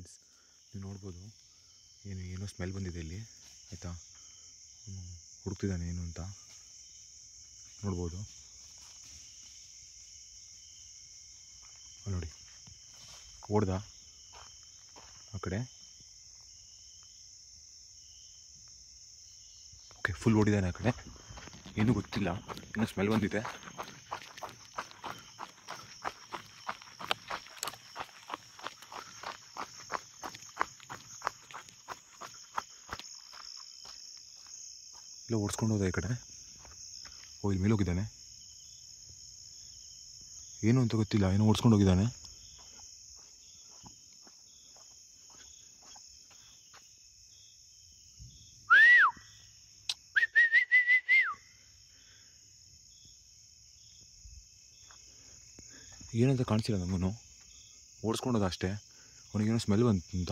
Friends, ನೀವು ನೋಡ್ಬೋದು ಏನೋ ಸ್ಮೆಲ್ ಬಂದಿದೆ ಇಲ್ಲಿ, ಆಯಿತಾ. ಹುಡುಕ್ತಿದ್ದಾನೆ ಏನು ಅಂತ ನೋಡ್ಬೋದು. ನೋಡಿ, ಓಡ್ದ ಆ ಕಡೆ. ಓಕೆ, ಫುಲ್ ಓಡಿದ್ದಾನೆ ಆ ಕಡೆ. ಏನೂ ಗೊತ್ತಿಲ್ಲ, ಏನೋ ಸ್ಮೆಲ್ ಬಂದಿದೆ. ಇಲ್ಲ ಓಡಿಸ್ಕೊಂಡು ಹೋದ ಈ ಕಡೆ. ಓ, ಇಲ್ಲಿ ಮೇಲೆ ಹೋಗಿದ್ದಾನೆ. ಏನು ಅಂತ ಗೊತ್ತಿಲ್ಲ, ಏನೋ ಓಡಿಸ್ಕೊಂಡು ಹೋಗಿದ್ದಾನೆ. ಏನಂತ ಕಾಣಿಸಿಲ್ಲ ನಮಗೂ. ಓಡಿಸ್ಕೊಂಡೋದ ಅಷ್ಟೇ. ಅವನಿಗೇನೋ ಸ್ಮೆಲ್ ಬಂತಂತ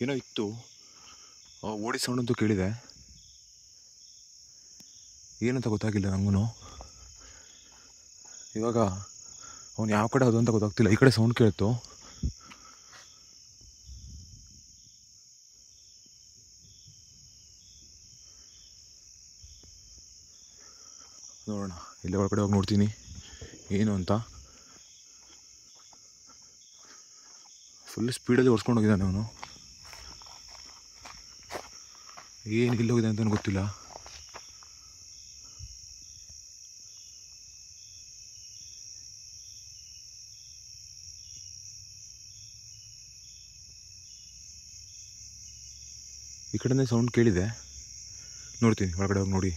ಏನೋ ಇತ್ತು. ಓಡಿ ಸೌಂಡ್ ಅಂತೂ ಕೇಳಿದೆ, ಏನಂತ ಗೊತ್ತಾಗಿಲ್ಲ ನಮಗೂ. ಇವಾಗ ಅವನು ಯಾವ ಕಡೆ ಅದು ಅಂತ ಗೊತ್ತಾಗ್ತಿಲ್ಲ. ಈ ಕಡೆ ಸೌಂಡ್ ಕೇಳ್ತು. ನೋಡೋಣ, ಇಲ್ಲಿ ಒಳಗಡೆ ಹೋಗಿ ನೋಡ್ತೀನಿ ಏನು ಅಂತ. ಫುಲ್ ಸ್ಪೀಡಲ್ಲಿ ಓಡಿಸ್ಕೊಂಡು ಹೋಗಿದ್ದಾನೆ ಅವನು. ಏನು ಇಲ್ಲಿ ಹೋಗಿದೆ ಅಂತ ಗೊತ್ತಿಲ್ಲ. ಈ ಕಡೆನೇ ಸೌಂಡ್ ಕೇಳಿದೆ, ನೋಡ್ತೀನಿ ಒಳಗಡೆ ಹೋಗಿ ನೋಡಿ.